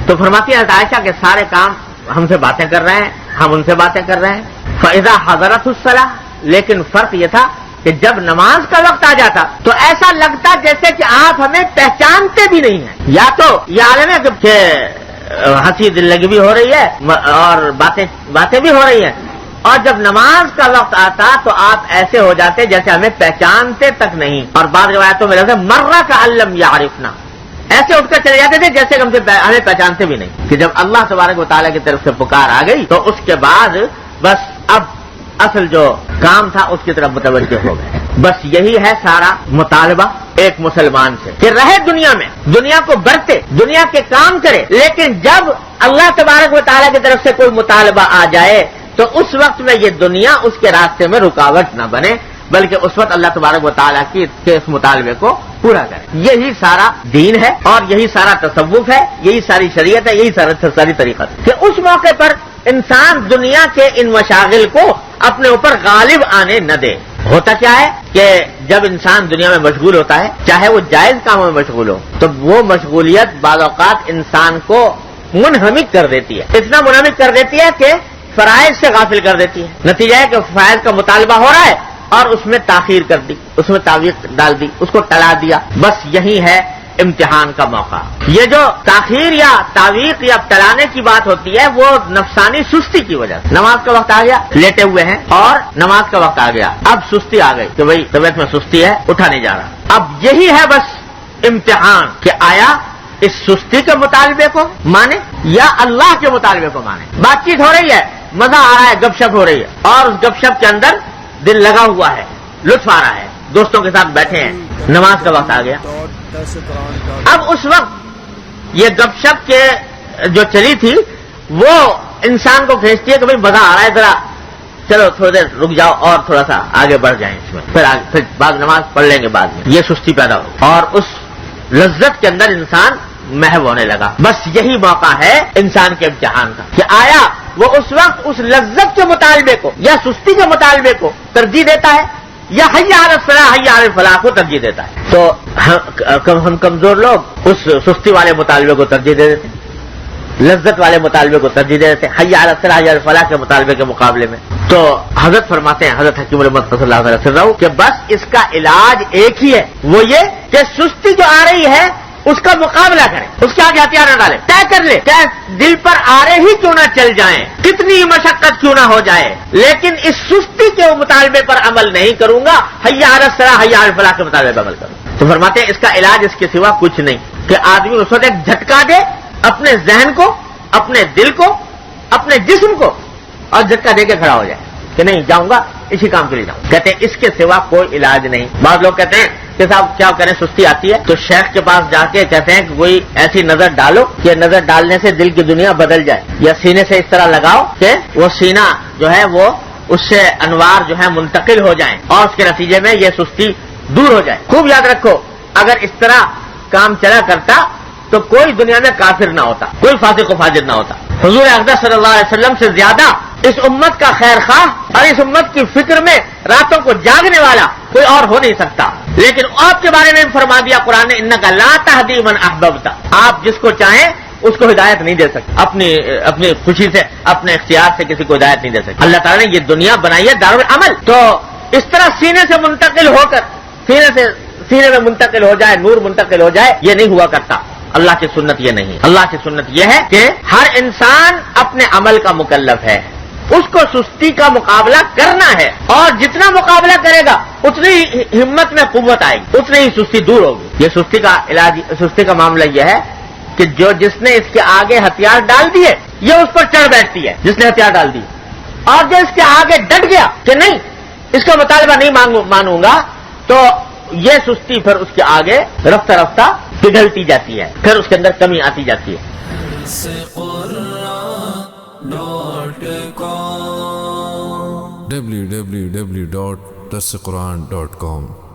تو فرماتی ہے عائشہ کہ سارے کام ہم سے باتیں کر رہے ہیں، ہم ان سے باتیں کر رہے ہیں. فَإِذَا حَضَرَتْ الصَّلَاةُ، لیکن فرق یہ تھا کہ جب نماز کا وقت آ جاتا تو ایسا لگتا جیسے کہ آپ ہمیں پہچانتے بھی نہیں ہیں. یا تو یہ عالم ہے کہ ہنسی دل لگی بھی ہو رہی ہے اور باتیں بھی ہو رہی ہیں، اور جب نماز کا وقت آتا تو آپ ایسے ہو جاتے جیسے ہمیں پہچانتے تک نہیں. اور بعض روایتوں میں لفظ ہے مرہ کأن یعرفنا، ایسے اٹھ کر چلے جاتے تھے جیسے ہمیں پہچانتے بھی نہیں. کہ جب اللہ تبارک و تعالیٰ کی طرف سے پکار آ گئی تو اس کے بعد بس اب اصل جو کام تھا اس کی طرف متوجہ ہو گئے. بس یہی ہے سارا مطالبہ ایک مسلمان سے کہ رہے دنیا میں، دنیا کو برتے، دنیا کے کام کرے، لیکن جب اللہ تبارک و تعالیٰ کی طرف سے کوئی مطالبہ آ جائے تو اس وقت میں یہ دنیا اس کے راستے میں رکاوٹ نہ بنے، بلکہ اس وقت اللہ تبارک و تعالیٰ کے اس مطالبے کو پورا کرے. یہی سارا دین ہے اور یہی سارا تصوف ہے، یہی ساری شریعت ہے، یہی ساری طریقت ہے کہ اس موقع پر انسان دنیا کے ان مشاغل کو اپنے اوپر غالب آنے نہ دے. ہوتا کیا ہے کہ جب انسان دنیا میں مشغول ہوتا ہے، چاہے وہ جائز کاموں میں مشغول ہو، تو وہ مشغولیت بعض اوقات انسان کو منہمک کر دیتی ہے، اتنا منہمک کر دیتی ہے کہ فرائض سے غافل کر دیتی ہے. نتیجہ ہے کہ فرائض کا مطالبہ ہو رہا ہے اور اس میں تاخیر کر دی، اس میں تعویق ڈال دی، اس کو ٹلا دیا. بس یہی ہے امتحان کا موقع. یہ جو تاخیر یا تعویق یا ٹلانے کی بات ہوتی ہے وہ نفسانی سستی کی وجہ سے. نماز کا وقت آ گیا، لیٹے ہوئے ہیں اور نماز کا وقت آ گیا، اب سستی آ گئی کہ بھئی طبیعت میں سستی ہے، اٹھا نہیں جا رہا. اب یہی ہے بس امتحان کہ آیا اس سستی کے مطالبے کو مانے یا اللہ کے مطالبے کو مانے. بات چیت ہو رہی ہے، مزہ آ رہا ہے، گپ شپ ہو رہی ہے اور اس گپ شپ کے اندر دل لگا ہوا ہے، لطف آ رہا ہے، دوستوں کے ساتھ بیٹھے ہیں، نماز کا وقت آ گیا. اب اس وقت یہ گپ شپ کے جو چلی تھی وہ انسان کو کھینچتی ہے کہ بھئی مزہ آ رہا ہے، ذرا چلو تھوڑی دیر رک جاؤ اور تھوڑا سا آگے بڑھ جائیں اس میں، پھر بعد نماز پڑھ لیں گے بعد میں. یہ سستی پیدا ہو اور اس لذت کے اندر انسان محو ہونے لگا. بس یہی موقع ہے انسان کے امتحان کا کہ آیا وہ اس وقت اس لذت کے مطالبے کو یا سستی کے مطالبے کو ترجیح دیتا ہے یا حی علی الفلاح حی علی الفلاح کو ترجیح دیتا ہے. تو ہم کمزور لوگ اس سستی والے مطالبے کو ترجیح دے دیتے ہیں، لذت والے مطالبے کو ترجیح دے دیتے ہیں حی علی الفلاح حی علی الفلاح کے مطالبے کے مقابلے میں. تو حضرت فرماتے ہیں، حضرت حکیم الامت صلی اللہ علیہ وسلم کہ بس اس کا علاج ایک ہی ہے، وہ یہ کہ سستی جو آ رہی ہے اس کا مقابلہ کریں، اس کے آگے ہتھیار نہ ڈالیں، طے کر لیں کہ دل پر آرے ہی کیوں نہ چل جائیں، کتنی مشقت کیوں نہ ہو جائے، لیکن اس سستی کے مطالبے پر عمل نہیں کروں گا، حی علی الصلاح حی علی الفلاح کے مطالبے پر عمل کروں. تو فرماتے ہیں اس کا علاج اس کے سوا کچھ نہیں کہ آدمی اس وقت ایک جھٹکا دے اپنے ذہن کو، اپنے دل کو، اپنے جسم کو، اور جھٹکا دے کے کھڑا ہو جائے کہ نہیں جاؤں گا، اسی کام کے لیے جاؤں. کہتے ہیں اس کے سوا کوئی علاج نہیں. بعض لوگ کہتے ہیں کہ صاحب کیا کریں سستی آتی ہے تو شیخ کے پاس جا کے کہتے ہیں کہ کوئی ایسی نظر ڈالو کہ نظر ڈالنے سے دل کی دنیا بدل جائے، یا سینے سے اس طرح لگاؤ کہ وہ سینہ جو ہے وہ اس سے انوار جو ہے منتقل ہو جائیں اور اس کے نتیجے میں یہ سستی دور ہو جائے. خوب یاد رکھو اگر اس طرح کام چلا کرتا تو کوئی دنیا میں کافر نہ ہوتا، کوئی فاسق و فاجر نہ ہوتا. حضور اقدس صلی اللہ علیہ وسلم سے زیادہ اس امت کا خیر خواہ اور اس امت کی فکر میں راتوں کو جاگنے والا کوئی اور ہو نہیں سکتا. لیکن آپ کے بارے میں فرما دیا قرآن نے انک لا تہدی من احببت، آپ جس کو چاہیں اس کو ہدایت نہیں دے سکتے، اپنی خوشی سے اپنے اختیار سے کسی کو ہدایت نہیں دے سکتے. اللہ تعالیٰ نے یہ دنیا بنائی ہے دارالعمل، تو اس طرح سینے سے منتقل ہو کر سینے میں منتقل ہو جائے، نور منتقل ہو جائے، یہ نہیں ہوا کرتا. اللہ کی سنت یہ نہیں. اللہ کی سنت یہ ہے کہ ہر انسان اپنے عمل کا مکلف ہے، اس کو سستی کا مقابلہ کرنا ہے، اور جتنا مقابلہ کرے گا اتنی ہی ہمت میں قوت آئے گی، اتنی ہی سستی دور ہوگی. یہ سستی کا علاج، سستی کا معاملہ یہ ہے کہ جس نے اس کے آگے ہتھیار ڈال دیے یہ اس پر چڑھ بیٹھتی ہے جس نے ہتھیار ڈال دی، اور جو اس کے آگے ڈٹ گیا کہ نہیں اس کا مطالبہ نہیں مانوں گا، تو یہ سستی پھر اس کے آگے رفتہ رفتہ پگھلتی جاتی ہے، پھر اس کے اندر کمی آتی جاتی ہے. www.dasquran.com